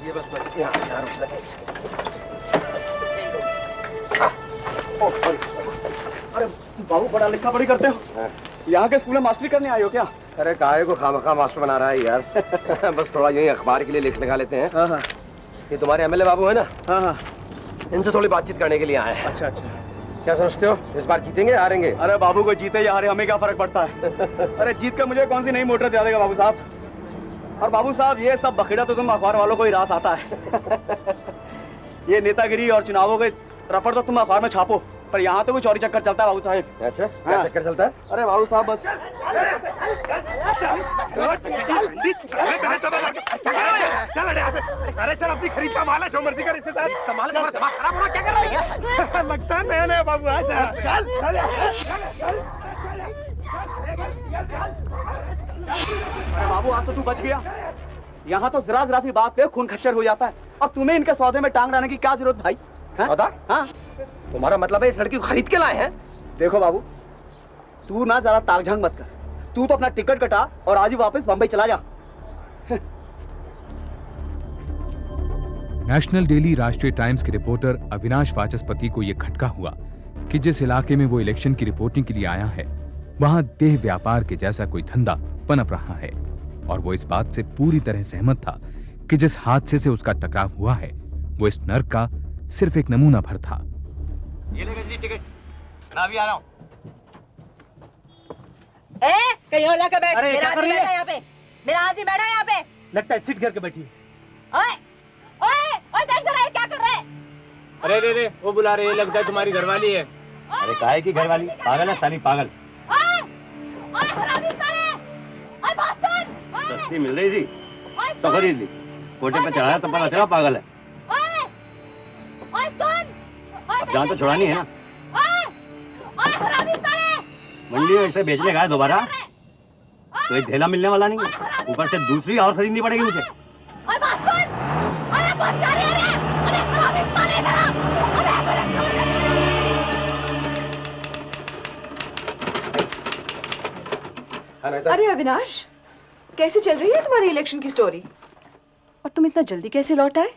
ये बस यहाँ रुकना है अरे बाबू, बड़ा लिखा पढ़ी करते हो? यहाँ के स्कूल में मास्टरी करने आए हो क्या? अरे काहे को खामखा मास्टर बना रहा है यार। बस थोड़ा यूं ही अखबार के लिए लिख लगा लेते हैं। हाँ। ये तुम्हारे एमएलए बाबू है ना? हाँ। इनसे थोड़ी बातचीत करने के लिए आए हैं। अच्छा। क्या समझते हो, इस बार जीतेंगे हारेंगे? अरे बाबू, को जीते या हारे हमें क्या फर्क पड़ता है? अरे जीत कर मुझे कौन सी नई मोटर दिला देगा बाबू साहब? और बाबू साहब, ये सब बखेड़ा तो तुम अखबार वालों को ही रास आता है। ये नेतागिरी और चुनावों के रपट तो तुम अखबार में छापो, पर यहाँ तो कुछ और चक्कर चलता है बाबू साहब। अच्छा, क्या चक्कर चलता है? अरे बाबू साहब बस अरे चल, अपनी खरीद का माल है, जो मर्जी कर इसके साथ। कमाल का दिमाग खराब होना क्या कर रही है? लगता है नया नया बाबू है। चल अरे बाबू, आज तो तू बच गया। यहाँ तो जरा सी बात पे खून खच्चर हो जाता है, और तुम्हें इनके सौदे में टांग डालने की क्या जरूरत भाई? सौदा? हाँ। तुम्हारा मतलब है इस लड़की को खरीद के लाए हैं? देखो बाबू, तू ना ज्यादा ताकझांग मत कर। तू तो अपना टिकट कटा और आज ही वापस बंबई चला जा। नेशनल डेली राष्ट्रीय टाइम्स के रिपोर्टर अविनाश वाचस्पति को यह खटका हुआ कि जिस इलाके में वो इलेक्शन की रिपोर्टिंग के लिए आया है, वहां देह व्यापार के जैसा कोई धंधा पनप रहा है, और वो इस बात से पूरी तरह सहमत था कि जिस हादसे से उसका टकराव हुआ है वो इस नर्क का सिर्फ एक नमूना भर था। ये ले गजरी टिकट, मैं अभी आ रहा हूँ। कहीं और जाकर बैठ। अरे, मेरा क्या कर आदमी रही है? बैठा यहाँ पे। मेरा आदमी बैठा यहाँ पे। लगता है सीट करके बैठी है। ओए, ओए, ओए, देख जरा ये क्या कर रहे हैं? अरे रे वो बुला रहे हैं, लगता है तुम्हारी घरवाली है। अरे काहे की घरवाली? पागल है साली, पागल। ओए, ओए, हरामी साले! ओए, बात सुन! ओए, सस्ती मिल रही थी ओए, तो खरीद ली, कोटे पे चढ़ाया तो पता चला पागल है। ओए, ओए, सुन! ओए, अब जान तो छुड़ानी है ना। ओए, ओए, हरामी साले! मंडी में इसे बेचने का है दोबारा तो एक ढेला मिलने वाला नहीं है, ऊपर से दूसरी और खरीदनी पड़ेगी मुझे। ओए, बात सुन! अरे, बस जा रही है रे! अरे, हरामी साले, इधर आ! अबे, मेरे छोड़ दे! अरे अविनाश, कैसे चल रही है तुम्हारी इलेक्शन की स्टोरी? और तुम इतना जल्दी कैसे लौट आए?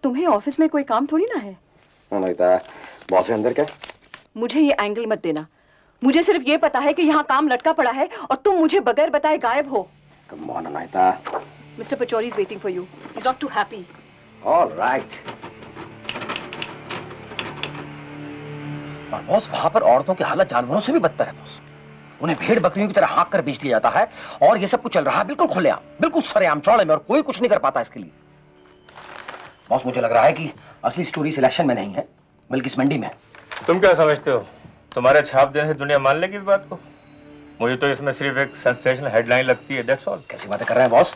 तुम्हें ऑफिस में कोई काम थोड़ी ना है। बॉस है अंदर क्या? मुझे ये एंगल मत देना। मुझे सिर्फ ये पता है कि यहाँ काम लटका पड़ा है और तुम मुझे बगैर बताए गायब हो। Come on, Anaita. Mister Pachauri is waiting for you. He is not too happy. All right. और बॉस, वहां पर औरतों की हालत जानवरों से भी बदतर है बॉस। उन्हें भेड़ बकरियों की तरह हाँक कर बेच दिया जाता है, और ये सब कुछ चल रहा है बिल्कुल खुलेआम, बिल्कुल सरेआम चौड़े में, और कोई कुछ नहीं कर पाता इसके लिए। बॉस, मुझे लग रहा है कि असली स्टोरी सिलेक्शन में नहीं है, बल्कि इस मंडी में। तुम क्या समझते हो, तुम्हारे छाप देने से दुनिया मान लेगी इस बात को? मुझे तो इसमें सिर्फ एक सेंसेशनल हेडलाइन लगती है, दैट्स ऑल। कैसी बातें कर रहे हैं बॉस?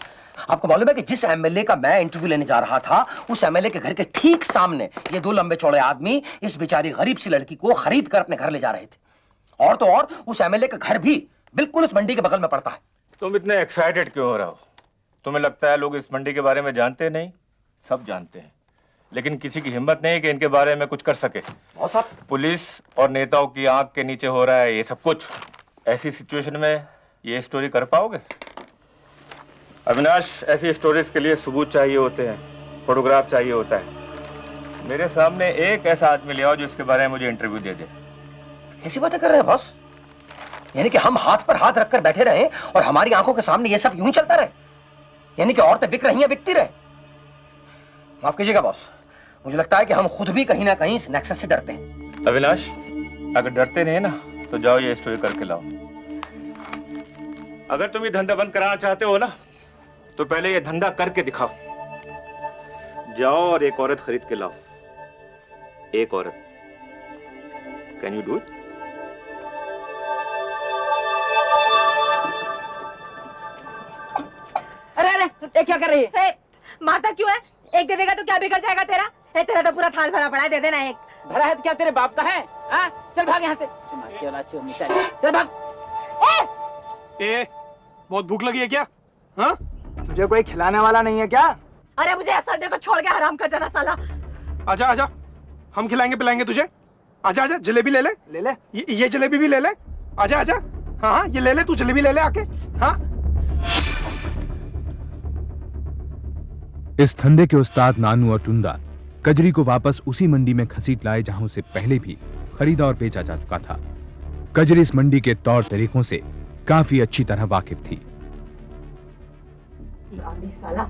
आपको मालूम है कि जिस एमएलए का मैं इंटरव्यू लेने जा रहा था, उस एमएलए के घर के ठीक सामने ये दो लंबे चौड़े आदमी इस बेचारी गरीब सी लड़की को खरीद कर अपने घर ले जा रहे थे। और तो और, उस एमएलए का घर भी बिल्कुल इस मंडी के बगल में पड़ता है। तुम इतने एक्साइटेड क्यों हो रहे हो? तुम्हें लगता है लोग इस मंडी के बारे में जानते नहीं? सब जानते हैं, लेकिन किसी की हिम्मत नहीं कि इनके बारे में कुछ कर सके। बॉस, आप पुलिस और नेताओं की आंख के नीचे हो रहा है ये सब कुछ। ऐसी सिचुएशन में ये स्टोरी कर पाओगे? अविनाश, ऐसी स्टोरीज के लिए सबूत चाहिए होते हैं, फोटोग्राफ चाहिए होता है। मेरे सामने एक ऐसा आदमी ले आओ जो इसके बारे में मुझे इंटरव्यू दे दे। कैसी बातें कर रहे हैं बॉस? यानी कि हम हाथ पर हाथ रखकर बैठे रहे और हमारी आंखों के सामने ये सब यूं ही चलता रहे? यानी कि औरतें बिक रही हैं, बिकती रहे? माफ कीजिएगा बॉस, मुझे लगता है कि हम खुद भी कहीं ना कहीं इस नेक्सस से डरते हैं। अविनाश, अगर डरते नहीं ना तो जाओ ये स्टोरी करके लाओ। अगर तुम ये धंधा बंद कराना चाहते हो ना, तो पहले ये धंधा करके दिखाओ। जाओ और एक औरत खरीद के लाओ। एक औरत। Can you do it? अरे अरे, ये क्या कर रही है? मारता क्यों है? एक दे देगा तो क्या बिगड़ जाएगा तेरा? तेरा तो पूरा थाल भरा पड़ा है, दे देना एक। भरा है तो क्या तेरे बाप का है? हाँ, चल भाग यहाँ से। चल भाग। बहुत भूख लगी है क्या? हाँ, तुझे कोई खिलाने वाला नहीं है क्या? अरे मुझे संडे को छोड़ के हराम कर जाना साला। आजा आजा, हम खिलाएंगे पिलाएंगे तुझे। आजा आजा, जलेबी ले ले। ले ले। ये जलेबी भी ले ले। आजा आजा, हाँ हाँ, ये ले ले, तू जलेबी ले ले आके। हाँ, इस धंधे के उस्ताद नानू और टुंडा कजरी को वापस उसी मंडी में घसीट लाए जहां उसे पहले भी खरीदा और बेचा जा चुका था। कजरी इस मंडी के तौर तरीकों से काफी अच्छी तरह वाकिफ थी। साला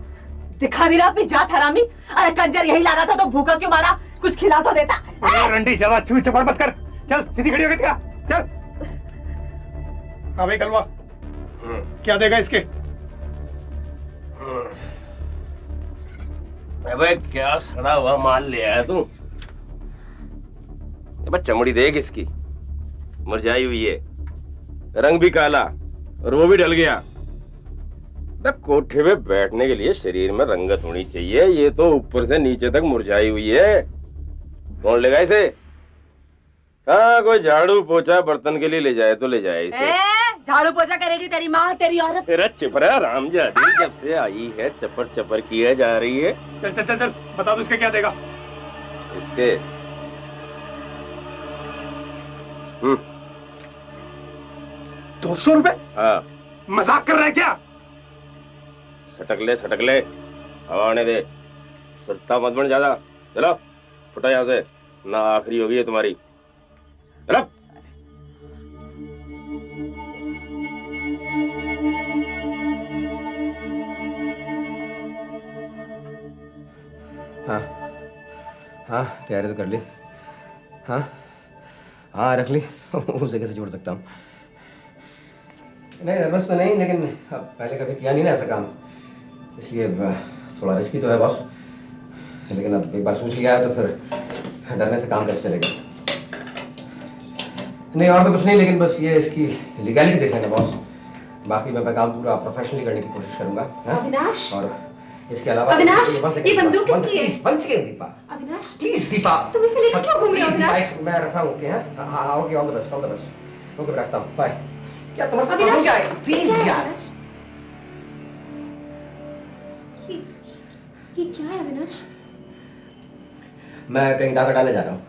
दिखा नहीं रहा अपनी जात हरामी। अरे कंजर यही लाना था तो भूखा क्यों मारा? कुछ खिला तो देता। रंडी जवा चूई चपड़ मत कर, चल सीधी खड़ी होकर दिखा, चल। हाँ भाई कलवा, क्या देगा इसके? अबे क्या सड़ा हुआ माल ले आया तू? अबे चमड़ी देख इसकी, मुरझाई हुई है, रंग भी काला और वो भी ढल गया। कोठे पे बैठने के लिए शरीर में रंगत होनी चाहिए, ये तो ऊपर से नीचे तक मुरझाई हुई है। कौन लेगा इसे? हाँ, कोई झाड़ू पोछा बर्तन के लिए ले जाए तो ले जाए इसे। झाड़ू पोछा करेगी तेरी माँ, तेरी औरत। तेरा चिपरा रामजादी जब से आई है चपर चपर किया जा रही है। चल चल चल चल, बता दो इसके क्या देगा? इसके 200 रुपए? हाँ। मजाक कर रहा है क्या? सटक ले, हवा आने दे, सुरता मत बन ज्यादा। चलो फुटा यहाँ से, ना आखिरी होगी है तुम्हारी। चलो। हाँ हाँ, तैयारी तो कर ली। हाँ हाँ, रख ली। उसे कैसे छोड़ सकता हूँ? नहीं, नर्वस तो नहीं, लेकिन पहले कभी किया नहीं ना ऐसा काम, इसलिए थोड़ा रिस्की तो है बॉस। लेकिन अब एक बार सोच लिया है तो फिर डरने से काम कैसे चलेगा? नहीं और तो कुछ नहीं, लेकिन बस ये इसकी लीगैलिटी देख लेना बॉस। बाकी मैं काम पूरा प्रोफेशनली करने की कोशिश करूंगा। अविनाश, और इसके अलावा अविनाश, ये बंदूक किसकी है? One second Deepa, Avinash please Deepa, तुम इसे लेकर क्यों घूम रहे हो अविनाश? मैं रख रहा हूँ। ओके? हाँ okay, all the best, all the best. Okay, रखता हूँ, बाय। क्या तुम्हारे साथ अविनाश, क्या है? प्लीज यार। ये क्या है अविनाश? मैं कहीं डाका डालने जा रहा हूँ।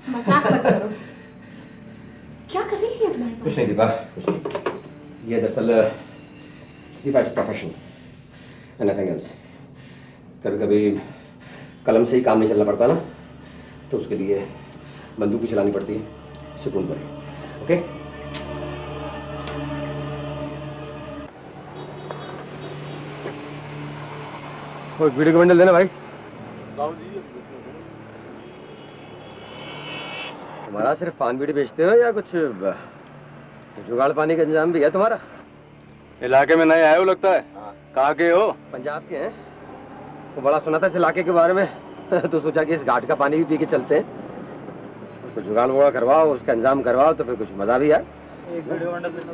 मजाक मत करो। क्या कर रही है तुम्हारे पास? कुछ नहीं दीपा, कुछ नहीं। ये दरअसल Deepa it's profession and nothing else. कभी कभी कलम से ही काम नहीं चलना पड़ता ना, तो उसके लिए बंदूक भी चलानी पड़ती है। सुकून भरी। ओके? कोई वीडियो का बंडल देना भाई। तुम्हारा सिर्फ पान बीड़ी बेचते हो या कुछ जुगाड़ पानी का इंतजाम भी है तुम्हारा? इलाके में नए आए हो लगता है। कहाँ के हो? पंजाब के हैं। तो बड़ा सुना था इस इलाके के बारे में तो सोचा कि इस घाट का पानी भी पी के चलते हैं। कुछ जुगाड़ वुगाड़ करवाओ, उसका इंतजाम करवाओ तो फिर कुछ मजा भी आए। एक वीडियो बंडल देना।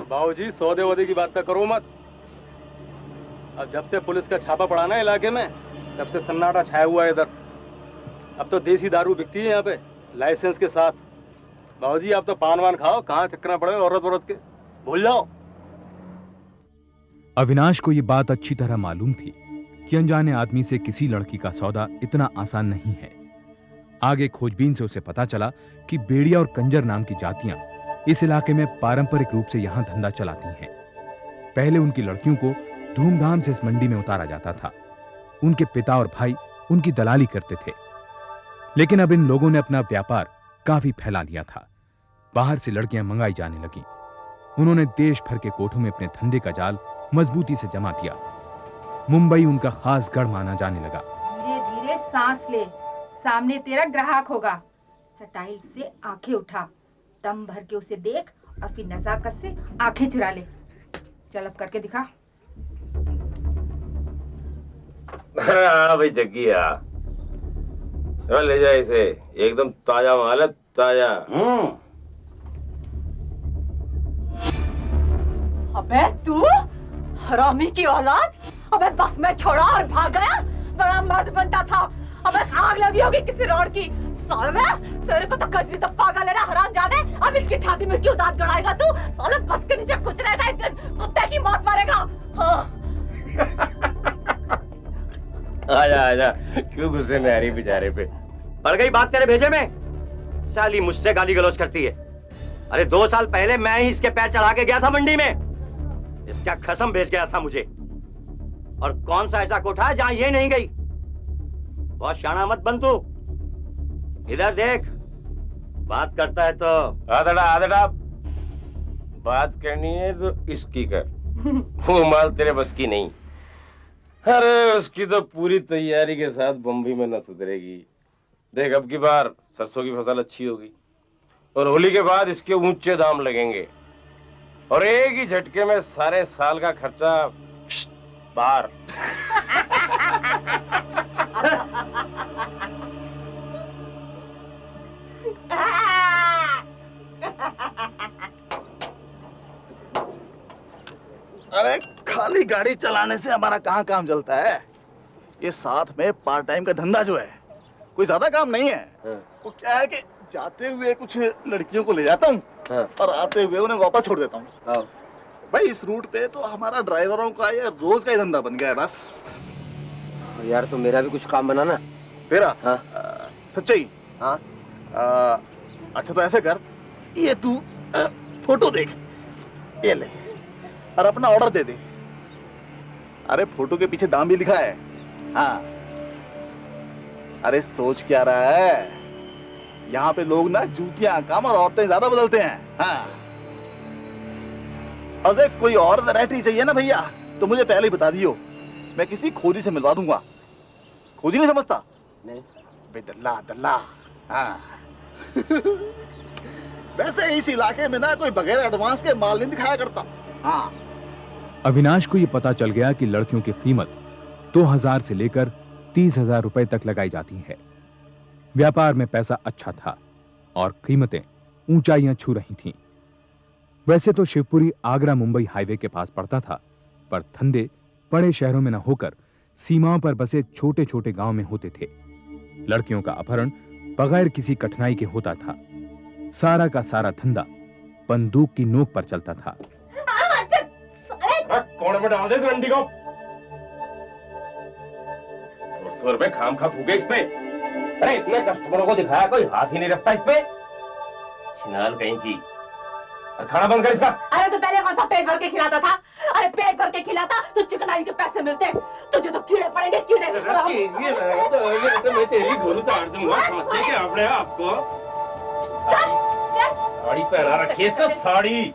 बाबूजी, सौदे वौदे की बात तो करो मत। अब जब से पुलिस का छापा पड़ा ना इलाके में, तब से सन्नाटा छाया हुआ है इधर। अब तो देसी दारू बिकती है यहाँ पे लाइसेंस के साथ। बाबूजी, आप तो पान वान खाओ, कहाँ चक्कर पड़े औरत औरत के, भूल जाओ। अविनाश को ये बात अच्छी तरह मालूम थी कि अनजाने आदमी से किसी लड़की का सौदा इतना आसान नहीं है। आगे खोजबीन से उसे पता चला कि बेड़िया और कंजर नाम की जातियां इस इलाके में पारंपरिक रूप से यहां धंधा चलाती हैं। पहले उनकी लड़कियों को धूमधाम से इस मंडी में उतारा जाता था। उनके पिता और भाई उनकी दलाली करते थे, लेकिन अब इन लोगों ने अपना व्यापार काफी फैला लिया था। बाहर से लड़कियां मंगाई जाने लगी। उन्होंने देश भर के कोठों में अपने धंधे का जाल मजबूती से जमा दिया। मुंबई उनका खास गढ़ माना जाने लगा। धीरे धीरे सांस ले, सामने तेरा ग्राहक होगा। स्टाइल से आंखें उठा, दम भर के उसे देख और फिर नजाकत से आंखें चुरा ले। चल अब करके दिखा। हाँ भाई जग्गिया, ले जाए इसे, एकदम ताजा माल है, ताजा। अबे तू हरामी की औलाद! अबे बस में छोड़ा और भाग गया। बड़ा मर्द बनता था। अबे आग लगी होगी किसी रोड की। साले तेरे को तो कजरी तो पागल है ना हरामजादे। अब इसकी छाती में क्यों दांत गड़ाएगा तू? साले बस के नीचे कुछ रहेगा, एक दिन कुत्ते की मौत मरेगा। हाँ। आजा आजा, क्यों गुस्से में आ रही बेचारे पे? पड़ गई बात तेरे भेजे में। साली मुझसे गाली गलौज करती है। अरे 2 साल पहले मैं ही इसके पैर चढ़ा के गया था मंडी में। इसका कसम बेच गया था मुझे। और कौन सा ऐसा कोठा है जहां ये नहीं गई? बहुत शाना मत बन तू। इधर देख, बात करता है तो आदड़ा आदड़ा, बात करनी है तो इसकी कर। वो माल तेरे बस की नहीं। अरे उसकी तो पूरी तैयारी के साथ बम्बई में न उतरेगी। देख अब की बार सरसों की फसल अच्छी होगी और होली के बाद इसके ऊंचे दाम लगेंगे और एक ही झटके में सारे साल का खर्चा बाहर। अरे खाली गाड़ी चलाने से हमारा कहाँ काम चलता है। ये साथ में पार्ट टाइम का धंधा जो है कोई ज्यादा काम नहीं है। वो क्या है कि जाते हुए कुछ लड़कियों को ले जाता हूँ और आते हुए उन्हें वापस छोड़ देता हूँ। भाई इस रूट पे तो हमारा ड्राइवरों का ये रोज का ही धंधा बन गया है बस। यार तो मेरा भी कुछ काम बना ना। तेरा? हाँ। सच्चाई? हाँ। अच्छा तो ऐसे कर, ये तू फोटो देख, ये ले और अपना ऑर्डर दे दे। अरे फोटो के पीछे दाम भी लिखा है। हाँ। अरे सोच क्या रहा है, यहाँ पे लोग ना जूतियां कम और औरतें ज्यादा बदलते हैं। हाँ। अरे कोई और वैरायटी चाहिए ना भैया तो मुझे पहले ही बता दियो, मैं किसी खोजी से मिलवा दूंगा। खोजी नहीं समझता? नहीं बे दल्ला दल्ला। हाँ। वैसे इस इलाके में ना कोई बगैर एडवांस के माल नहीं दिखाया करता। हाँ। अविनाश को यह पता चल गया कि लड़कियों की कीमत 2000 से लेकर 30,000 रुपए तक लगाई जाती है। व्यापार में पैसा अच्छा था और कीमतें ऊंचाइयां छू रही थीं। वैसे तो शिवपुरी आगरा मुंबई हाईवे के पास पड़ता था, पर धंधे बड़े शहरों में न होकर सीमाओं पर बसे छोटे छोटे गांव में होते थे। लड़कियों का अपहरण बगैर किसी कठिनाई के होता था। सारा का सारा धंधा बंदूक की नोक पर चलता था। कौन में डाल दे इस रंडी को? 200 रुपए खाम खा फूके इस पे। अरे इतने कस्टमरों को दिखाया, कोई हाथ ही नहीं रखता इस पे। छिनाल कहीं की। और खाना बंद कर इसका। अरे तो पहले कौन सा पेट भर के खिलाता था? अरे पेट भर के खिलाता तो चिकनाई के पैसे मिलते। तुझे तो कीड़े पड़ेंगे, कीड़े। तो मैं तेरी घोर उतार दूंगा, समझते क्या आपने आपको? साड़ी पहना रखी है इसका, साड़ी।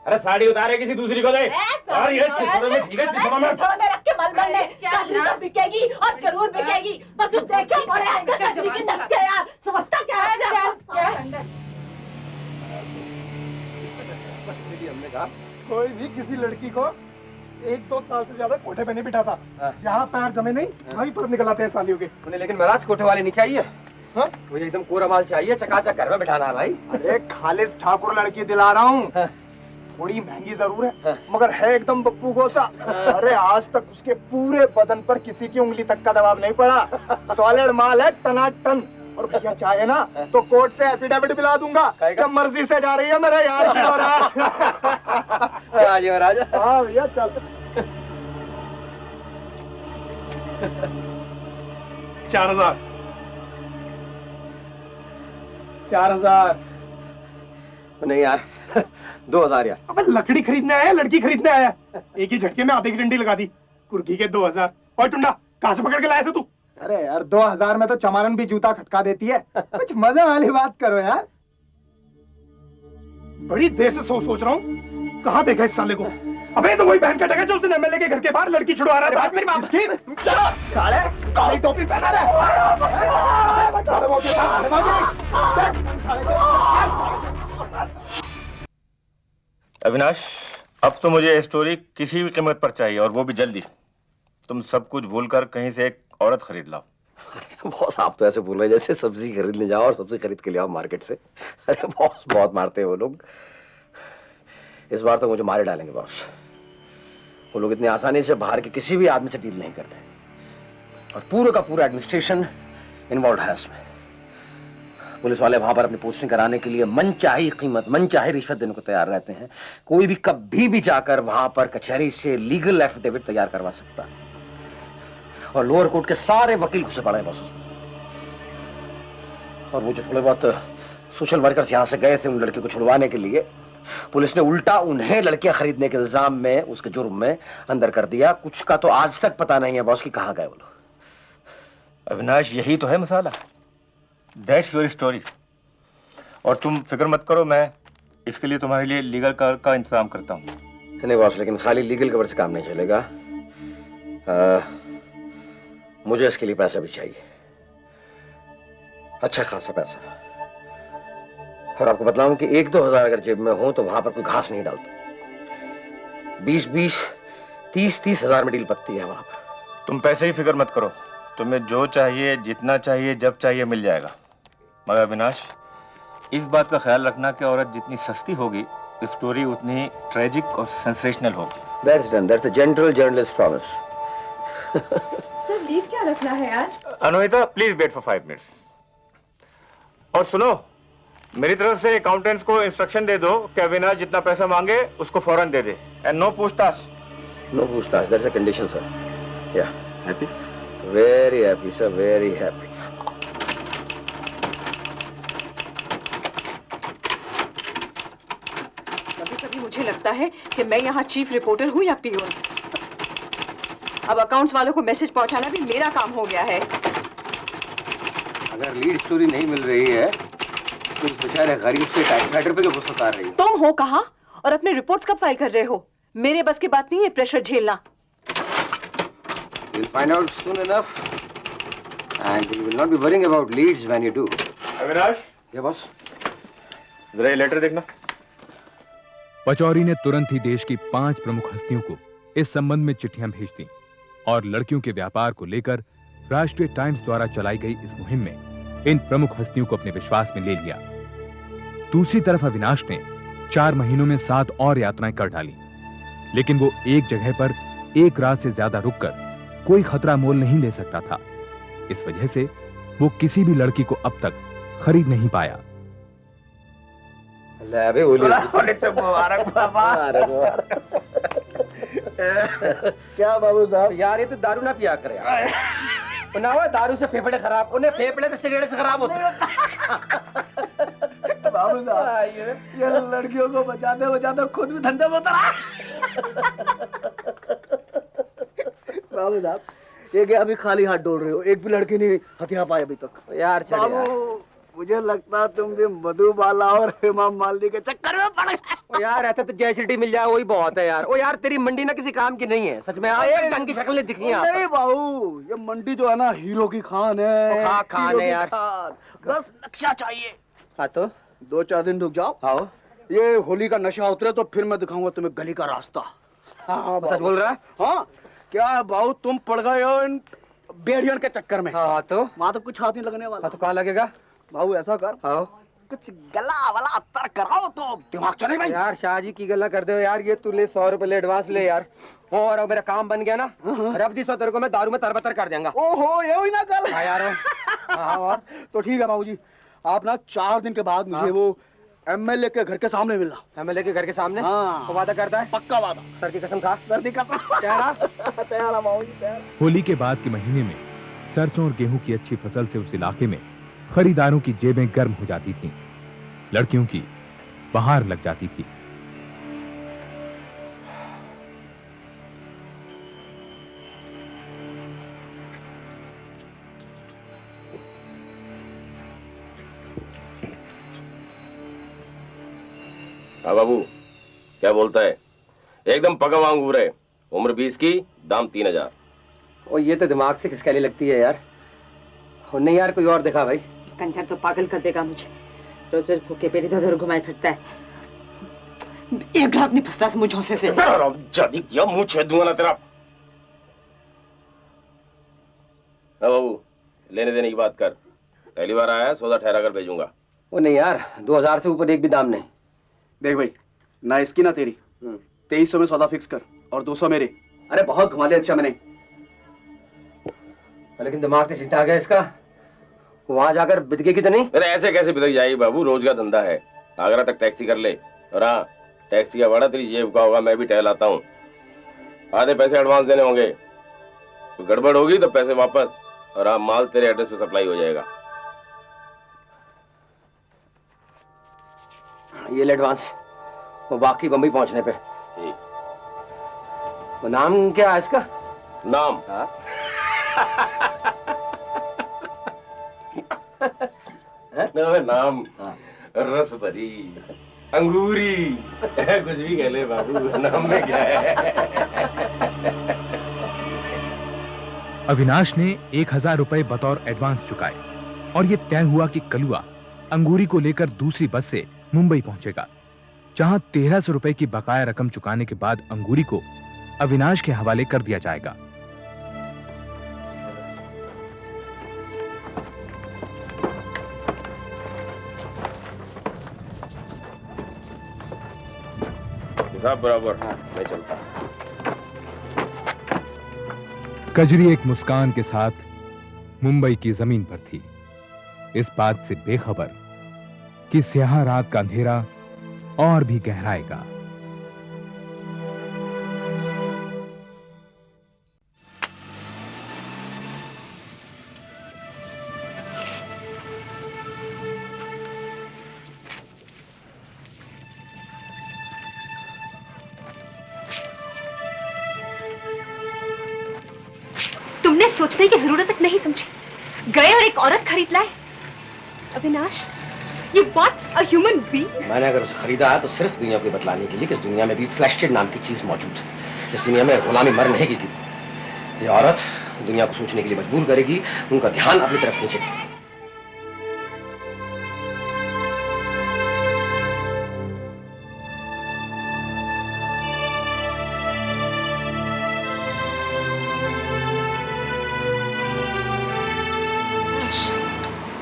अरे साड़ी उतारे किसी दूसरी को दे। और ये चिथड़े में, ठीक है, चिथड़ों में रख के मलमल में कजरी तो बिकेगी और जरूर बिकेगी। पर तू देखो बड़े आएंगे कजरी की नक्के यार, समझता क्या है? हमने कहा कोई भी किसी लड़की को 1-2 साल से ज्यादा कोठे पे नहीं बिठाता। जहाँ पैर जमे नहीं वहीं पर निकल आते हैं सालियों के। उन्हें लेकिन महाराज कोठे वाले नहीं चाहिए। हाँ? मुझे एकदम कोरा माल चाहिए, चकाचक घर में बिठाना है भाई। अरे खालिस ठाकुर लड़की दिला रहा हूँ। थोड़ी महंगी जरूर है मगर है एकदम बप्पू गोसा। अरे आज तक उसके पूरे बदन पर किसी की उंगली तक का दबाव नहीं पड़ा। सॉलिड माल है टनाटन। और भैया चाहे ना तो कोर्ट से एफिडेविट दिला दूंगा कि मर्जी से जा रही है मेरे यार की बारात। महाराज। हाँ भैया चल। 4000। 4000 नहीं यार 2000 यार। अबे लकड़ी खरीदने आया लड़की खरीदने आया? एक ही झटके में आधे की डंडी लगा दी। कुर्की के 2000। और टुंडा कहां से पकड़ के लाया तू? अरे यार 2000 में तो चमारन भी जूता खटका देती है। कुछ मजा वाली बात करो यार। बड़ी देर से सोच रहा हूँ कहाँ देखा इस साले को। अबे तो वही बहन का टका जो उसने एमएलए के घर के बाहर लड़की छुड़वा रहा था। मेरी साले काली टोपी पहना अविनाश, अब तो मुझे स्टोरी किसी भी कीमत पर चाहिए और वो भी जल्दी। तुम सब कुछ भूलकर कहीं से एक औरत खरीद लाओ। बॉस आप तो ऐसे बोल रहे हैं जैसे सब्जी खरीदने जाओ और सब्जी खरीद के ले आओ मार्केट से। अरे बॉस बहुत मारते हैं वो लोग। इस बार तो मुझे मारे डालेंगे बॉस। वो लोग इतनी आसानी से बाहर के किसी भी आदमी से डील नहीं करते और पूरा का पूरा एडमिनिस्ट्रेशन इन्वॉल्व है इसमें। पुलिस वाले वहां पर अपनी पोस्टिंग कराने के लिए मनचाही कीमत, मनचाही रिश्वत देने को तैयार रहते हैं। कोई भी कभी भी जाकर वहां पर कचहरी से लीगल एफिडेविट तैयार करवा सकता है और लोअर कोर्ट के सारे वकील घुसे पड़े हैं बॉस उसमें। और वो जो थोड़े बहुत सोशल वर्कर्स यहाँ से गए थे उन लड़के को छुड़वाने के लिए, पुलिस ने उल्टा उन्हें लड़कियां खरीदने के इल्जाम में, उसके जुर्म में अंदर कर दिया। कुछ का तो आज तक पता नहीं है बॉस कि कहाँ गए वो लोग। अविनाश, यही तो है मसाला। That's your story. और तुम फिक्र मत करो, मैं इसके लिए तुम्हारे लिए लीगल कवर का इंतजाम करता हूँ। नहीं बॉस, लेकिन खाली लीगल कवर से काम नहीं चलेगा। मुझे इसके लिए पैसा भी चाहिए, अच्छा खासा पैसा। और आपको बतलाऊं कि 1-2 हजार अगर जेब में हो तो वहां पर कोई घास नहीं डालता। 20-20, 30-30 हजार में डील पकती है वहां पर। तुम पैसे ही फिक्र मत करो, तुम्हें जो चाहिए, जितना चाहिए, जब चाहिए मिल जाएगा। मगर अविनाश, इस बात का ख्याल रखना कि औरत जितनी सस्ती होगी, स्टोरी उतनी ट्रेजिक और सेंसेशनल होगी। That's done. That's a gentle journalist promise. Sir lead क्या रखना है आज? अनुहिता, प्लीज वेट फॉर 5 मिनट्स। और सुनो, मेरी तरफ से अकाउंटेंट्स को इंस्ट्रक्शन दे दो कि अविनाश जितना पैसा मांगे उसको फौरन दे दे, एंड नो पूछताछ। No पूछताछ. That's a condition, sir. Yeah. Happy? Very happy, sir. Very happy. कभी-कभी मुझे लगता है कि मैं यहाँ चीफ रिपोर्टर हूँ या पियोन। अब अकाउंट्स वालों को मैसेज पहुँचाना भी मेरा काम हो गया है। अगर लीड स्टोरी नहीं मिल रही है तो इस बेचारे गरीब से टाइपराइटर पे क्यों उतार रही हो? तुम हो कहाँ और अपने रिपोर्ट्स कब फाइल कर रहे हो? मेरे बस की बात नहीं है प्रेशर झेलना। You'll find out soon enough, and you will not be worrying about leads when you do. Avinash, Yeah, boss. जरा ये लेटर देखना। पचौरी ने तुरंत ही देश की 5 प्रमुख हस्तियों को इस संबंध में चिट्ठियां भेज दी और लड़कियों के व्यापार को लेकर राष्ट्रीय टाइम्स द्वारा चलाई गई इस मुहिम में इन प्रमुख हस्तियों को अपने विश्वास में ले लिया। दूसरी तरफ अविनाश ने 4 महीनों में 7 और यात्राएं कर डाली, लेकिन वो एक जगह पर एक रात से ज्यादा रुककर कोई खतरा मोल नहीं ले सकता था। इस वजह से वो किसी भी लड़की को अब तक खरीद नहीं पाया। मुबारक बाबा। क्या बाबू साहब, यार ये तो दारू ना पिया करे यार। ना वो दारू से फेफड़े खराब, उन्हें फेफड़े तो सिगरेट से खराब होते हैं। बाबू साहब, ये लड़कियों को बचाते बचाते खुद भी धंधे में उतरा। बाबू साहब, ये क्या अभी खाली हाथ डोल रहे हो? एक भी लड़की नहीं हथिया पाए अभी तक। यार छोड़ यार। बाबू, मुझे लगता है तुम भी मधुबाला और हेमा मालिनी के चक्कर में पड़ गए। ओ यार, ऐसा तो जय सिटी मिल जाए वही बहुत है यार। ओ यार, तेरी मंडी ना किसी काम की नहीं है सच में। एक ढंग की शक्ल दिखी है। नहीं बाबू, ये मंडी जो है ना हीरो की खान है। खान हीरो है की यार। खान। बस नक्शा चाहिए। हाँ तो 2-4 दिन रुक जाओ। आओ। ये होली का नशा उतरे तो फिर मैं दिखाऊंगा तुम्हें गली का रास्ता। हाँ, सच बोल रहा है? हाँ, क्या बाबू तुम पड़ गए हो इन बेड़ियन के चक्कर में। हाँ तो वहाँ तो कुछ हाथ नहीं लगने वाला। हाँ तो कहाँ लगेगा? बाबू ऐसा कर, आओ। कुछ गला वाला अत्तर कराओ तो दिमाग चले भाई। यार शाहजी की गला कर दो यार। ये तू ले 100 रुपए ले एडवांस ले यार। और अब मेरा काम बन गया ना, रब दी 100 तेरे को मैं दारू में तरबतर कर देंगा। ओहो, ये हुई ना गल। हाँ यार। हाँ और तो ठीक है बाबूजी, आप ना 4 दिन के बाद मुझे वो एमएलए के घर के सामने मिलना। एमएलए के घर के सामने? हाँ। वो वादा करता है? पक्का वादा। सर की कसम खा। सर की कसम। तैयार बाबूजी, तैयार। होली के बाद के महीने में सरसों और गेहूं की अच्छी फसल से उस इलाके में खरीदारों की जेबें गर्म हो जाती थीं, लड़कियों की बहार लग जाती थी। हाँ बाबू, क्या बोलता है? एकदम पका अंगूर है, उम्र 20 की, दाम 3000। और ये तो दिमाग से खिसकाली लगती है यार। और नहीं यार, कोई और दिखा भाई। कंचर तो पागल कर देगा मुझे। रोज रोज भूखे पेट इधर उधर घुमाए फिरता है। एक ग्राहक नहीं फंसता मुझ झोंसे से। जादी दिया, मुंह छेद दूंगा ना तेरा। हाँ बाबू, लेने देने की बात कर। पहली बार आया, सौदा ठहरा कर भेजूंगा। वो नहीं यार, 2000 से ऊपर एक भी दाम नहीं। देख भाई, ना इसकी ना तेरी, 2300 में सौदा फिक्स कर और 200 मेरे। अरे बहुत घुमा लिया अच्छा मैंने। लेकिन दिमाग तो ठीक ठाक है इसका। वहां जाकर बिदकेगी तो नहीं? अरे ऐसे कैसे बिदक जाएगी बाबू, रोज का धंधा है। आगरा तक टैक्सी कर ले। और हाँ, टैक्सी का भाड़ा तेरी जेब का होगा, मैं भी टहल आता हूँ। आधे पैसे एडवांस देने होंगे, तो गड़बड़ होगी तो पैसे वापस। और हाँ, माल तेरे एड्रेस पे सप्लाई हो जाएगा। ये ले एडवांस, वो बाकी बम्बई पहुंचने पे। ठीक। वो नाम क्या है इसका? नाम? हाँ? नाम रस भरी, अंगूरी, कुछ भी कह ले बाबू, नाम में क्या है। अविनाश ने 1000 रुपए बतौर एडवांस चुकाए और यह तय हुआ कि कलुआ अंगूरी को लेकर दूसरी बस से मुंबई पहुंचेगा, जहां 1300 रुपए की बकाया रकम चुकाने के बाद अंगूरी को अविनाश के हवाले कर दिया जाएगा। हिसाब बराबर। मैं चलता। कजरी एक मुस्कान के साथ मुंबई की जमीन पर थी, इस बात से बेखबर कि स्याह रात का अंधेरा और भी गहराएगा। तुमने सोचने की जरूरत तक नहीं समझी, गए और एक औरत खरीद लाए। Avinash, you bought a human being? मैंने अगर उसे खरीदा है तो सिर्फ दुनिया को बतलाने के लिए कि इस दुनिया में भी फ्लैशेड नाम की चीज मौजूद है। इस दुनिया में गुलामी मर नहीं की थी। ये औरत दुनिया को सोचने के लिए मजबूर करेगी, उनका ध्यान अपनी तरफ खींचेगी।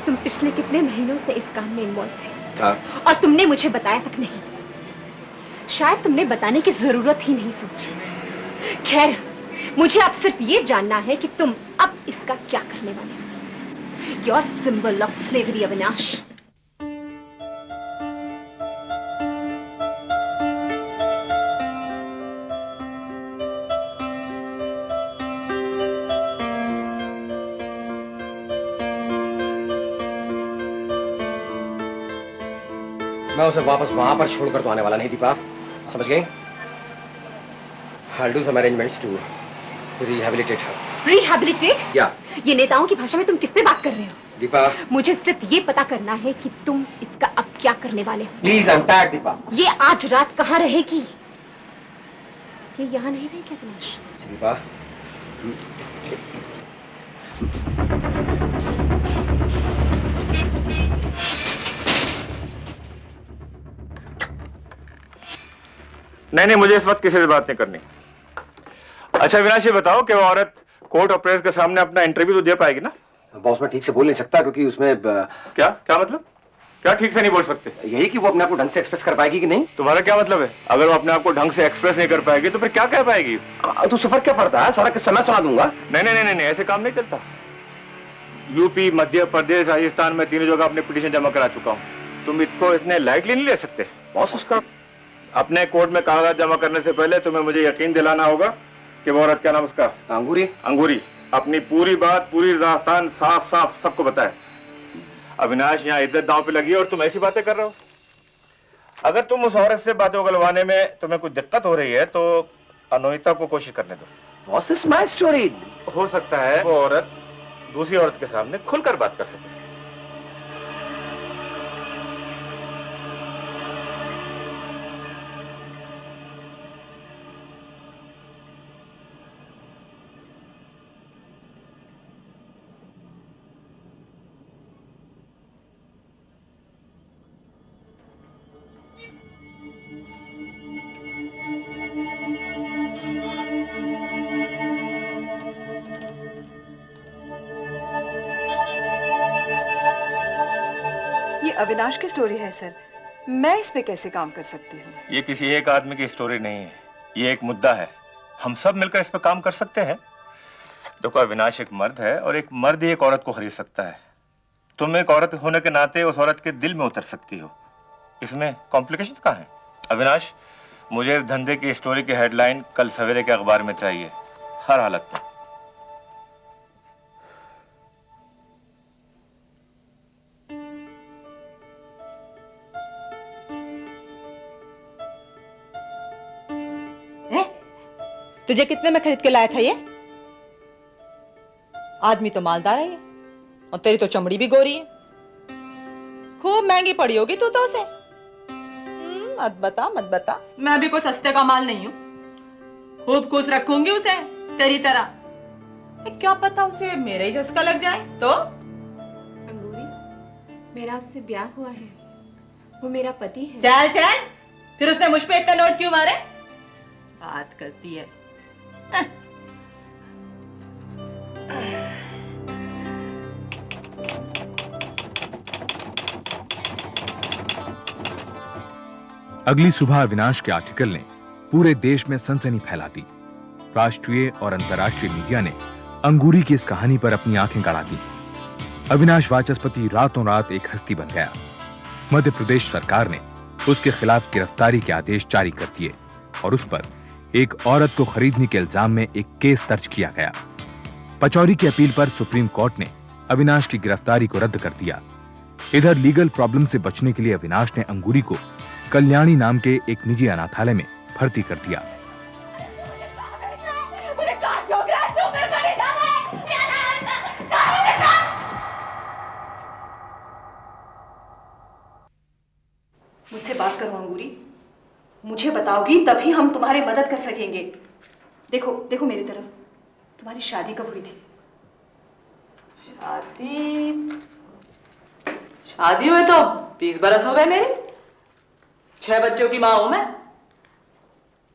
तुम पिछले कितने महीनों से इस काम में इन्वॉल्व थे हाँ। और तुमने मुझे बताया तक नहीं। शायद तुमने बताने की जरूरत ही नहीं समझी। खैर, मुझे अब सिर्फ ये जानना है कि तुम अब इसका क्या करने वाले हो। Your symbol of slavery Avinash. मैं उसे वापस वहां पर छोड़कर तो आने वाला नहीं दीपा, समझ गई? I'll do some arrangements to rehabilitate her. Rehabilitate? या ये नेताओं की भाषा में तुम किससे बात कर रहे हो? दीपा, मुझे सिर्फ ये पता करना है कि तुम इसका अब क्या करने वाले हो। Please I am tired Deepa. ये आज रात कहाँ रहेगी? ये यहाँ नहीं रहेगी अविनाश। दीपा, नहीं, मुझे इस वक्त किसी से बात नहीं करनी। अच्छा अविनाश, ये बताओ कि वो औरत कोर्ट और प्रेस के सामने अपना इंटरव्यू तो दे पाएगी ना? बॉस मैं ठीक से बोल नहीं सकता क्योंकि उसमें क्या क्या मतलब? क्या ठीक से नहीं बोल सकते? यही कि वो अपने आप को ढंग से एक्सप्रेस कर पाएगी कि नहीं। तुम्हारा क्या मतलब है? अगर वो अपने आप को ढंग से एक्सप्रेस नहीं कर पाएगी तो फिर क्या कह पाएगी? तू सफर क्या पड़ता है, सारा किस्सा मैं सुना दूंगा। नहीं, ऐसे काम नहीं चलता। यूपी, मध्य प्रदेश, राजस्थान में तीनों जगह अपने पिटीशन जमा करा चुका हूँ। तुम इसको इतने लाइटली नहीं ले सकते। बॉस उसका अपने कोर्ट में कागजात जमा करने से पहले तुम्हें मुझे यकीन दिलाना होगा कि वो औरत, क्या नाम उसका? अंगूरी अपनी पूरी बात पूरी राजस्थान साफ साफ सबको बताए। अविनाश, यहाँ इज्जत दांव पे लगी है और तुम ऐसी बातें कर रहे हो। अगर तुम उस औरत से बातें उगलवाने में तुम्हें कुछ दिक्कत हो रही है तो अनोहिता को कोशिश करने दो। What's this my story? हो सकता है वो औरत दूसरी औरत के सामने खुलकर बात कर सके। अविनाश की स्टोरी है सर, मैं इस पे कैसे काम कर सकती हूँ? ये किसी एक आदमी की स्टोरी नहीं है, ये एक मुद्दा है। हम सब मिलकर इस पे काम कर सकते हैं। देखो, अविनाश एक मर्द है और एक मर्द ही एक औरत को खरीद सकता है। तुम एक औरत होने के नाते उस औरत के दिल में उतर सकती हो। इसमें कॉम्प्लिकेशन कहाँ है? अविनाश, मुझे इस धंधे की स्टोरी की हेडलाइन कल सवेरे के अखबार में चाहिए, हर हालत में। तुझे कितने में खरीद के लाया था ये? आदमी तो मालदार है ये, और तेरी तो चमड़ी भी गोरी है। खूब महंगी पड़ी होगी तू तो उसे। मत बता, मैं भी कोई सस्ते का माल नहीं हूं। खूब खुश रखूंगी उसे तेरी तरह। क्या पता उसे मेरे ही झसका लग जाए तो। अंगूरी, मेरा उससे ब्याह हुआ है, वो मेरा पति है। चल, फिर उसने मुझ पे इतना नोट क्यों मारे? बात करती है। अगली सुबह अविनाश के आर्टिकल ने पूरे देश में सनसनी फैला दी। राष्ट्रीय और अंतर्राष्ट्रीय मीडिया ने अंगूरी की इस कहानी पर अपनी आंखें गड़ा दी। अविनाश वाचस्पति रातों रात एक हस्ती बन गया। मध्य प्रदेश सरकार ने उसके खिलाफ गिरफ्तारी के आदेश जारी कर दिए और उस पर एक औरत को खरीदने के इल्जाम में एक केस दर्ज किया गया। पचौरी की अपील पर सुप्रीम कोर्ट ने अविनाश की गिरफ्तारी को रद्द कर दिया। इधर लीगल प्रॉब्लम से बचने के लिए अविनाश ने अंगूरी को कल्याणी नाम के एक निजी अनाथालय में भर्ती कर दिया। मुझसे बात करो अंगूरी, मुझे बताओगी तभी हम तुम्हारी मदद कर सकेंगे। देखो मेरी तरफ, तुम्हारी शादी कब हुई थी? शादी हुए तो 20 बरस हो गए मेरे। 6 बच्चों की माँ हूं मैं।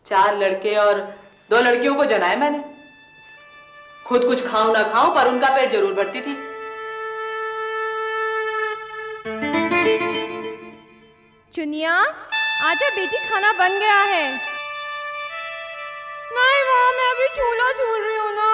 4 लड़के और 2 लड़कियों को जनाए मैंने। खुद कुछ खाऊं ना खाऊं पर उनका पेट जरूर भरती थी। चुनिया, आजा बेटी, खाना बन गया है। नहीं माँ, मैं अभी चूल्हा झूल रही हूँ ना।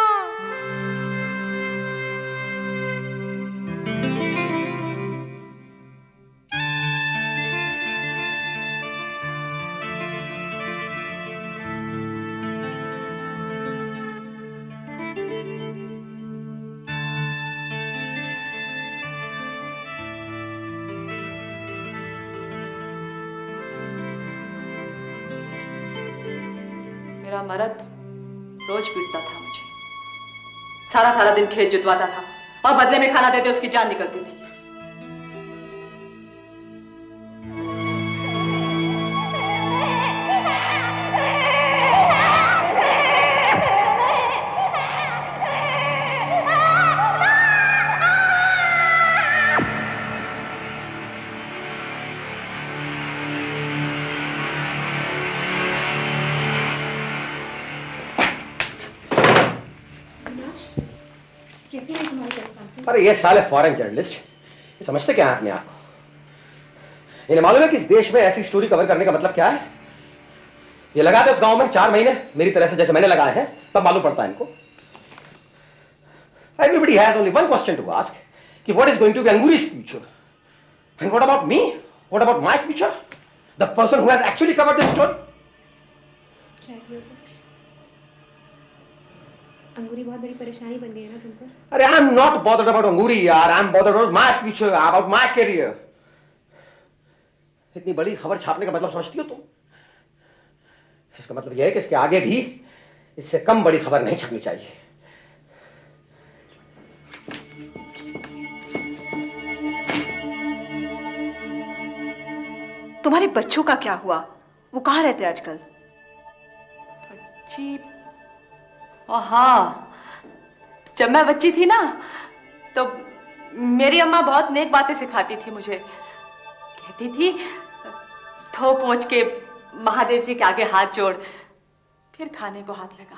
मेरा मर्द रोज पीटता था मुझे, सारा दिन खेत जुतवाता था और बदले में खाना देते उसकी जान निकलती थी। अरे ये साले फॉरेन जर्नलिस्ट, ये समझते क्या है अपने आप को? इन्हें मालूम है कि इस देश में ऐसी स्टोरी कवर करने का मतलब क्या है? ये लगाते उस गांव में 4 महीने मेरी तरह से जैसे मैंने लगाए हैं, तब मालूम पड़ता है इनको। Everybody has only one question to ask कि what is going to be Anguri's future? And what about me? What about my future? The person who has actually covered this story? अंगूरी बहुत बड़ी परेशानी बन गई है ना तुम पर। अरे I'm not bothered about अंगूरी यार, I'm bothered about my future, about my career. इतनी बड़ी खबर छापने का मतलब समझती हो तुम? इसका मतलब यह है कि इसके आगे भी इससे कम बड़ी खबर नहीं छपनी चाहिए। तुम्हारे बच्चों का क्या हुआ? वो कहाँ रहते आजकल? बच्ची? हाँ, जब मैं बच्ची थी ना तो मेरी अम्मा बहुत नेक बातें सिखाती थी मुझे। कहती थी धो पोंछ के महादेव जी के आगे हाथ जोड़, फिर खाने को हाथ लगा।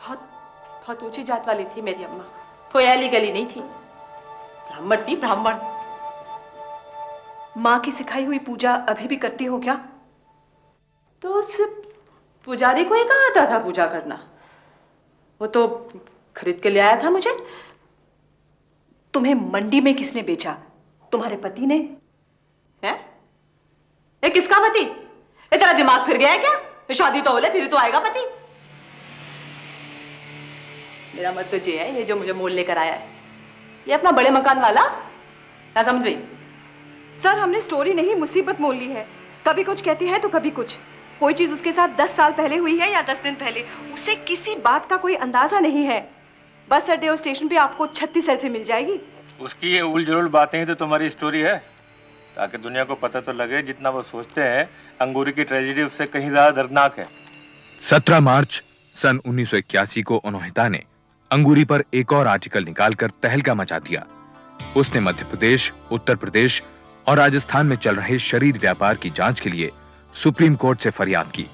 बहुत ऊंची जात वाली थी मेरी अम्मा, कोई ऐली गली नहीं थी, ब्राह्मण थी, ब्राह्मण। माँ की सिखाई हुई पूजा अभी भी करती हो क्या? तो सिर्फ पुजारी को ही कहा आता था पूजा करना, वो तो खरीद के ले आया था मुझे। तुम्हें मंडी में किसने बेचा? तुम्हारे पति ने? हैं? ये किसका पति? ये तेरा दिमाग फिर गया है क्या? शादी तो हो ले फिर तो आएगा पति। मेरा मर्द तो ये है, ये जो मुझे मोल लेकर आया है, ये अपना बड़े मकान वाला, ना समझ रही? सर, हमने स्टोरी नहीं मुसीबत मोल ली है। कभी कुछ कहती है तो कभी कुछ। कोई चीज उसके साथ 10 साल पहले हुई है या 10 दिन पहले, उसे किसी बात का कोई अंदाजा नहीं है। बस अड्डे और स्टेशन पे आपको 36 सेल से मिल जाएगी। उसकी ये उल जुल बातें ही तो तुम्हारी स्टोरी है, ताकि दुनिया को पता तो लगे जितना वो सोचते हैं अंगूरी की ट्रेजेडी उससे कहीं ज्यादा दर्दनाक है। 17 मार्च सन 1981 को उन्होंने ने अंगूरी पर एक और आर्टिकल निकालकर तहलका मचा दिया। उसने मध्य प्रदेश, उत्तर प्रदेश और राजस्थान में चल रहे शरीर व्यापार की जांच के लिए सुप्रीम कोर्ट से फरियाद की।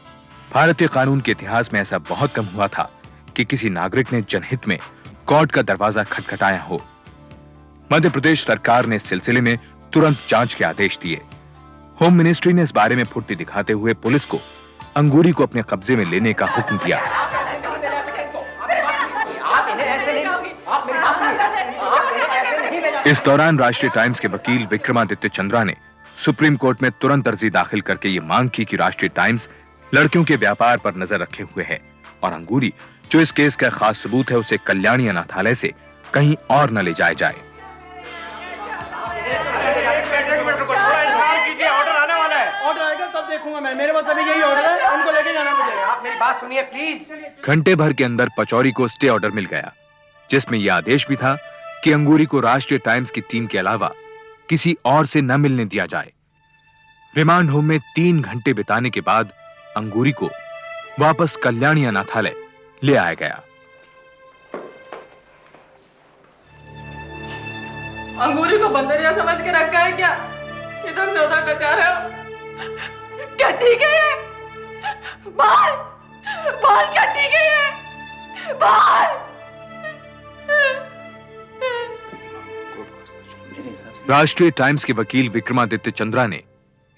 भारतीय कानून के इतिहास में ऐसा बहुत कम हुआ था कि किसी नागरिक ने जनहित में कोर्ट का दरवाजा खटखटाया हो। मध्य प्रदेश सरकार ने इस सिलसिले में तुरंत जांच के आदेश दिए। होम मिनिस्ट्री ने इस बारे में फुर्ती दिखाते हुए पुलिस को अंगूरी को अपने कब्जे में लेने का हुक्म दिया। इस दौरान राष्ट्रीय टाइम्स के वकील विक्रमादित्य चंद्रा ने सुप्रीम कोर्ट में तुरंत अर्जी दाखिल करके ये मांग की कि राष्ट्रीय टाइम्स लड़कियों के व्यापार पर नजर रखे हुए है और अंगूरी, जो इस केस का खास सबूत है, उसे कल्याणी अनाथालय से कहीं और न ले जाया जाए। ऑर्डर आएगा तब देखूंगा मैं। मेरे पास अभी यही ऑर्डर है, उनको लेके जाना मुझे। आप मेरी बात सुनिए प्लीज। घंटे भर के अंदर पचौरी को स्टे ऑर्डर मिल गया, जिसमें यह आदेश भी था कि अंगूरी को राष्ट्रीय टाइम्स की टीम के अलावा किसी और से न मिलने दिया जाए। रिमांड होम में 3 घंटे बिताने के बाद अंगूरी को वापस कल्याणी अनाथालय ले आया गया। अंगूरी को बंदरिया समझ के रखा है क्या? इधर से उधर नचा रहे हो? क्या ठीक है ये? बाल बाल क्या ठीक है ये? बाल राष्ट्रीय टाइम्स के वकील विक्रमादित्य चंद्रा ने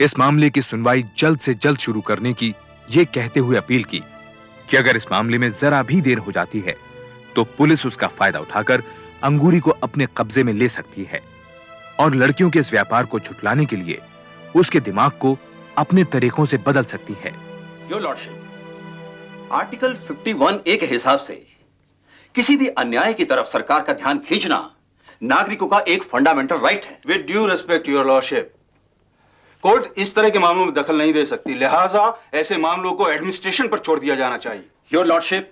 इस मामले की सुनवाई जल्द से जल्द शुरू करने की ये कहते हुए अपील की कि अगर इस मामले में जरा भी देर हो जाती है तो पुलिस उसका फायदा उठाकर अंगूरी को अपने कब्जे में ले सकती है और लड़कियों के इस व्यापार को झुठलाने के लिए उसके दिमाग को अपने तरीकों से बदल सकती है। योर लॉर्डशिप, आर्टिकल 51A के हिसाब से किसी भी अन्याय की तरफ सरकार का ध्यान खींचना नागरिकों का एक फंडामेंटल राइट है। With due respect your lordship, court इस तरह के मामलों में दखल नहीं दे सकती, लिहाजा ऐसे मामलों को एडमिनिस्ट्रेशन पर छोड़ दिया जाना चाहिए। योर लॉर्डशिप,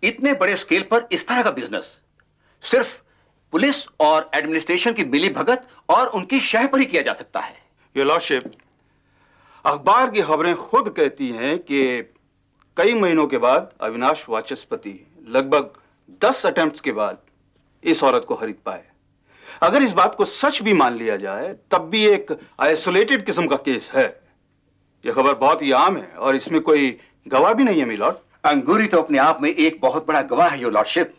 इतने बड़े स्केल पर इस तरह का बिजनेस सिर्फ पुलिस और एडमिनिस्ट्रेशन की मिली भगत और उनकी शह पर ही किया जा सकता है। योर लॉर्डशिप, अखबार की खबरें खुद कहती हैं कि कई महीनों के बाद अविनाश वाचस्पति लगभग 10 अटेम्प्ट्स के बाद इस औरत को खरीद पाए। अगर इस बात को सच भी मान लिया जाए तब भी एक आइसोलेटेड किस्म का केस है। यह खबर बहुत ही आम है और इसमें कोई गवाह भी नहीं है मिलॉर्ड। अंगूरी तो अपने आप में एक बहुत बड़ा गवाह है योर लॉर्डशिप,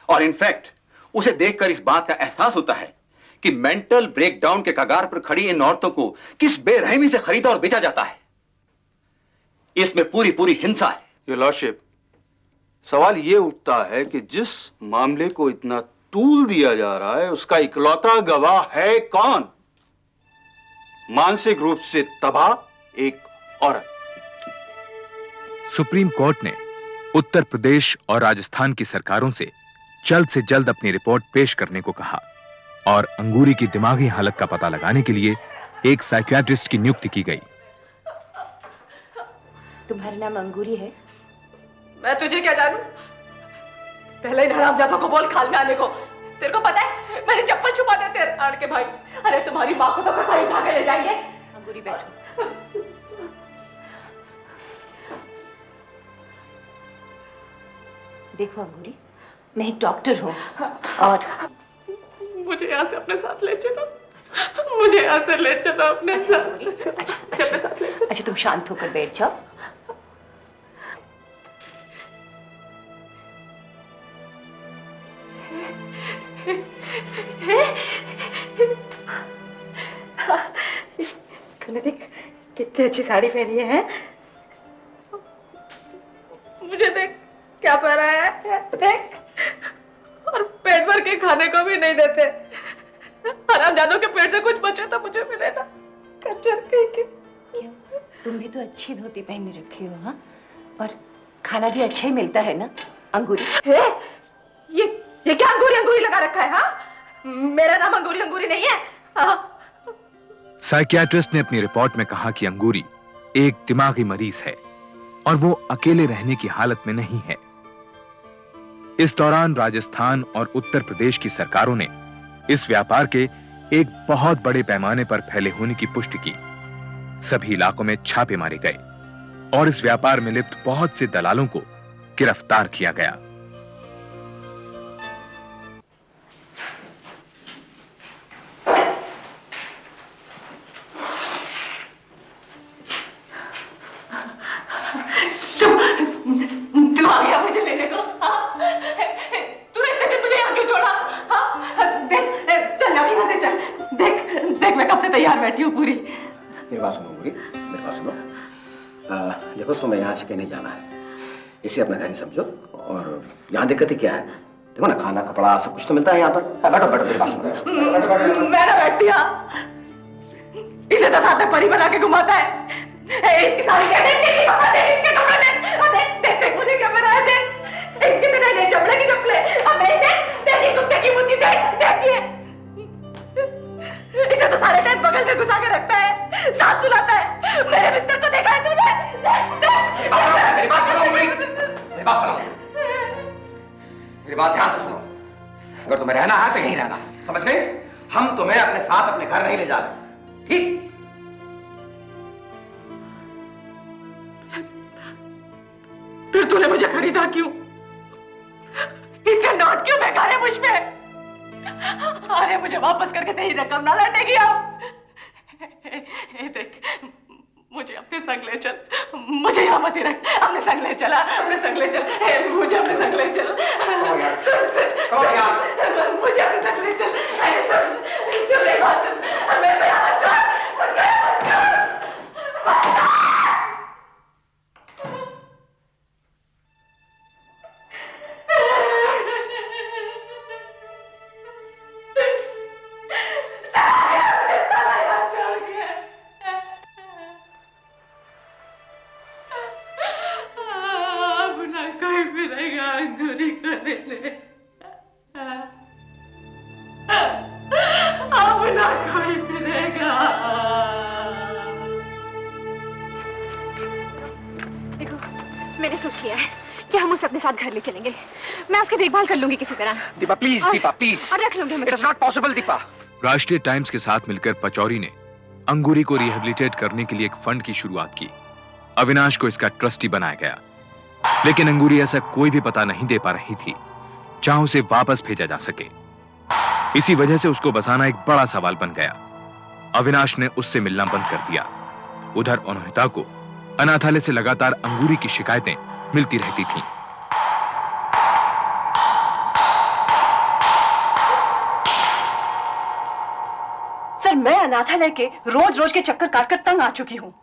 और इनफैक्ट उसे देखकर इस बात का एहसास होता है कि मेंटल ब्रेकडाउन के कगार पर खड़ी इन औरतों को किस बेरहमी से खरीदा और बेचा जाता है। इसमें पूरी पूरी हिंसा है। योर लॉर्डशिप, सवाल यह उठता है कि जिस मामले को इतना तूल दिया जा रहा है उसका इकलौता गवाह है कौन? मानसिक रूप से तबाह एक औरत। सुप्रीम कोर्ट ने उत्तर प्रदेश और राजस्थान की सरकारों से जल्द अपनी रिपोर्ट पेश करने को कहा और अंगूरी की दिमागी हालत का पता लगाने के लिए एक साइकियाट्रिस्ट की नियुक्ति की गई। तुम्हारा नाम अंगूरी है? मैं तुझे क्या जानूं? पहले ही हरामजादा को बोल खाल में आने को। तेरे को पता है मेरी चप्पल छुपा दे तेरे आड़ के भाई। अरे तुम्हारी माँ को तो कसाई उठा के ले जाएंगे। अंगूरी बैठो। देखो अंगूरी, मैं एक डॉक्टर हूँ और मुझे यहाँ से अपने साथ ले चलो। मुझे यहाँ से ले चलो अपने साथ। अच्छा तुम शांत होकर बैठ जाओ। तूने देख कितनी अच्छी साड़ी पहनी है। मुझे देख क्या पहना है, देख। और पेट भर के खाने को भी नहीं देते। हरामजादों के पेट से कुछ बचे तो मुझे मिले ना। कंजर कहीं के। क्यों? तुम भी तो अच्छी धोती पहन रखी हो, हाँ? और खाना भी अच्छा ही मिलता है ना अंगूरी? ये क्या अंगूरी लगा रखा है? हाँ, मेरा नाम अंगूरी नहीं है। साइकियाट्रिस्ट ने अपनी रिपोर्ट में कहा कि अंगूरी एक दिमागी मरीज है और वो अकेले रहने की हालत में नहीं है। इस दौरान राजस्थान और उत्तर प्रदेश की सरकारों ने इस व्यापार के एक बहुत बड़े पैमाने पर फैले होने की पुष्टि की। सभी इलाकों में छापे मारे गए और इस व्यापार में लिप्त बहुत से दलालों को गिरफ्तार किया गया। तू आ गया मुझे लेने को? तूने इतने दिन मुझे यहाँ क्यों छोड़ा? हाँ? देख, चल अभी यहाँ से चल। देख देख मैं कब से तैयार बैठी हूँ पूरी। मेरी बात सुनो पूरी, मेरी बात सुनो। देखो तुम्हें यहाँ से कहीं जाना है, इसे अपना घर ही समझो। और यहाँ दिक्कत ही क्या है? देखो ना, खाना कपड़ा सब कुछ तो मिलता है यहाँ पर। बैठो बैठो, मेरी बात सुनो। मैं ना बैठती यहाँ, इसे तो साथ में परी बना के घुमाता है। इसकी सारी इसके कपड़े देख मुझे क्या बनाया। देख इसके तो नए चपले की चपले, अब मेरी देख तेरी कुत्ते की मुट्ठी देखती है। इसे तो सारे टाइम बगल में घुसा के रखता है, साथ सुलाता है। मेरे बिस्तर को देखा है तूने? मेरी बात सुनो, मेरी बात सुनो, मेरी बात ध्यान से सुनो। अगर तुम्हें रहना है तो यहीं रहना है, समझ गए? हम तुम्हें अपने साथ अपने घर नहीं ले जा रहे, ठीक? फिर तूने मुझे खरीदा क्यों? इतने नोट क्यों बेकार है मुझ पे? अरे मुझे वापस करके तेरी रकम ना लौटेगी अब। देख मुझे अपने संग ले चल, मुझे यहाँ मत ही रख, अपने संग ले चला, अपने संग ले चल, मुझे अपने संग ले चल। सुन मुझे अपने संग ले चल। सुन मेरी बात सुन, मैं तो यहाँ छोड़, मुझे मत छोड़। मैंने सोच लिया है कि हम उसे अपने साथ घर ले चलेंगे। मैं उसकी देखभाल कर लूंगी किसी तरह। Deepa please, Deepa please. और रख लूंगी। It's not possible Deepa. राष्ट्रीय टाइम्स के साथ मिलकर पचौरी ने अंगूरी को रिहेबिलिटेट करने के लिए एक फंड की शुरुआत की। अविनाश को इसका ट्रस्टी बनाया गया, लेकिन अंगूरी ऐसा कोई भी पता नहीं दे पा रही थी जहां उसे वापस भेजा जा सके। इसी वजह से उसको बसाना एक बड़ा सवाल बन गया। अविनाश ने उससे मिलना बंद कर दिया। उधर अनोहिता को अनाथालय से लगातार अंगूरी की शिकायतें मिलती रहती थीं। सर मैं अनाथालय के रोज रोज के चक्कर काटकर तंग आ चुकी हूँ।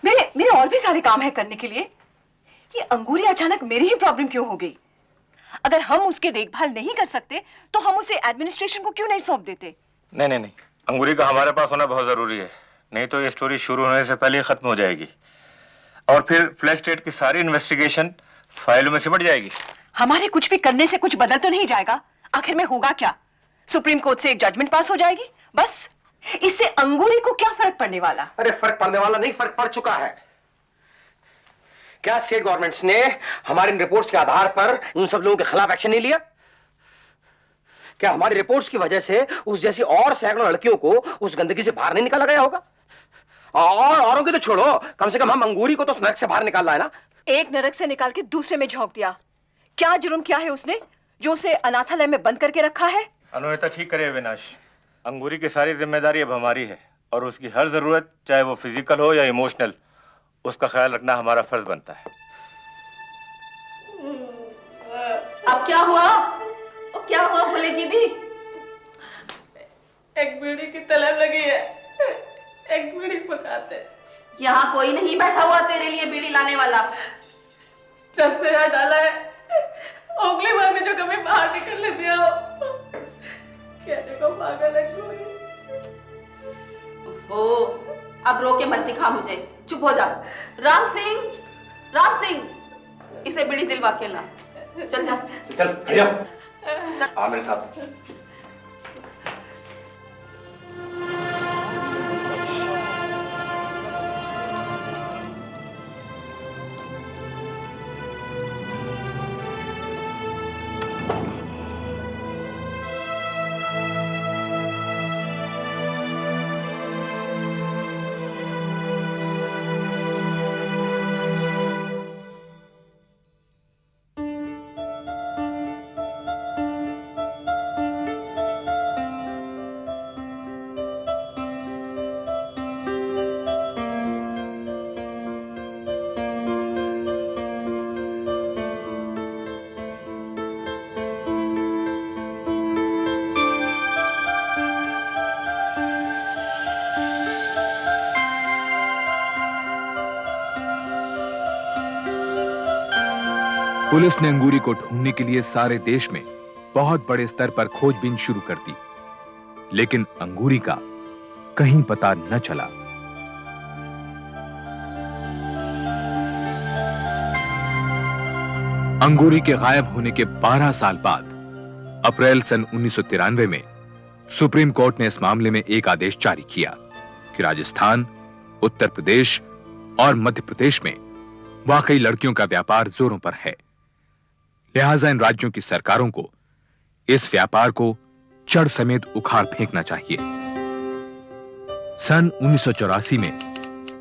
मेरे और भी सारे काम है करने के लिए। ये अंगूरी अचानक मेरी ही प्रॉब्लम क्यों हो गई? अगर हम उसकी देखभाल नहीं कर सकते तो हम उसे एडमिनिस्ट्रेशन को क्यों नहीं सौंप देते? नहीं, अंगूरी का हमारे पास होना बहुत जरूरी है, नहीं तो ये स्टोरी शुरू होने से पहले ही खत्म हो जाएगी और फिर फ्लैश स्टेट की सारी इन्वेस्टिगेशन फाइलों में सिमट जाएगी। हमारे कुछ भी करने से कुछ बदल तो नहीं जाएगा। आखिर में होगा क्या? सुप्रीम कोर्ट से एक जजमेंट पास हो जाएगी, बस। इससे अंगूरी को क्या फर्क पड़ने वाला? अरे फर्क पड़ने वाला नहीं, फर्क पड़ चुका है। क्या स्टेट गवर्नमेंट्स ने हमारी रिपोर्ट्स के आधार पर उन सब लोगों के खिलाफ एक्शन नहीं लिया? क्या हमारी रिपोर्ट्स की वजह से उस जैसी और सैकड़ों लड़कियों को उस गंदगी से बाहर नहीं निकाला गया होगा? और औरों की तो छोड़ो, कम से कम हम अंगूरी को तो उस नरक से बाहर निकालना है ना। एक नरक से निकाल के दूसरे में झोंक दिया। क्या जुर्म किया है उसने जो उसे अनाथालय में बंद करके रखा है? अनोहिता ठीक करे अविनाश, अंगूरी की सारी जिम्मेदारी अब हमारी है और उसकी हर जरूरत, चाहे वो फिजिकल हो या इमोशनल, उसका ख्याल रखना हमारा फर्ज बनता है। अब क्या हुआ? क्या हुआ बोलेगी भी? एक बीड़ी की तलब लगी है, एक बीड़ी पकाते। यहाँ कोई नहीं बैठा हुआ तेरे लिए बीड़ी लाने वाला। जब से यहाँ डाला है उंगली भर में जो कभी बाहर निकलने दिया हो, कहने को पागल है। ओ, अब रो के मत दिखा मुझे, चुप हो जा। राम सिंह, इसे बीड़ी दिलवा के ला। चल जा। चल भैया, आ मेरे साथ। पुलिस ने अंगूरी को ढूंढने के लिए सारे देश में बहुत बड़े स्तर पर खोजबीन शुरू कर दी, लेकिन अंगूरी का कहीं पता न चला। अंगूरी के गायब होने के 12 साल बाद अप्रैल सन 1993 में सुप्रीम कोर्ट ने इस मामले में एक आदेश जारी किया कि राजस्थान, उत्तर प्रदेश और मध्य प्रदेश में वाकई लड़कियों का व्यापार जोरों पर है। लिहाजा इन राज्यों की सरकारों को इस व्यापार को जड़ समेत उखाड़ फेंकना चाहिए। सन 1984 में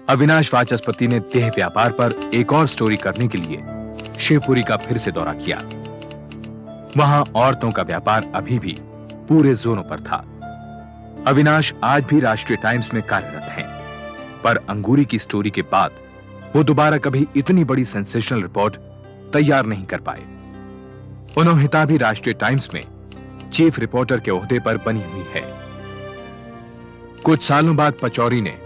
अविनाश वाचस्पति ने देह व्यापार पर एक और स्टोरी करने के लिए शिवपुरी का फिर से दौरा किया। वहां औरतों का व्यापार अभी भी पूरे जोरों पर था। अविनाश आज भी राष्ट्रीय टाइम्स में कार्यरत हैं, पर अंगूरी की स्टोरी के बाद वो दोबारा कभी इतनी बड़ी सेंसेशनल रिपोर्ट तैयार नहीं कर पाए। उन्होंने भी राष्ट्रीय टाइम्स में चीफ रिपोर्टर के ओहदे पर बनी हुई है। कुछ सालों बाद पचौरी ने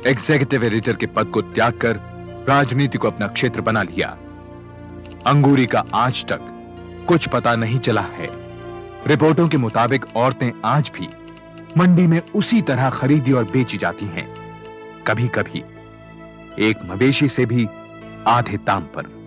एग्जीक्यूटिव एडिटर के पद को त्याग कर राजनीति को अपना क्षेत्र बना लिया। अंगूरी का आज तक कुछ पता नहीं चला है। रिपोर्टों के मुताबिक औरतें आज भी मंडी में उसी तरह खरीदी और बेची जाती हैं, कभी कभी एक मवेशी से भी आधे दाम पर।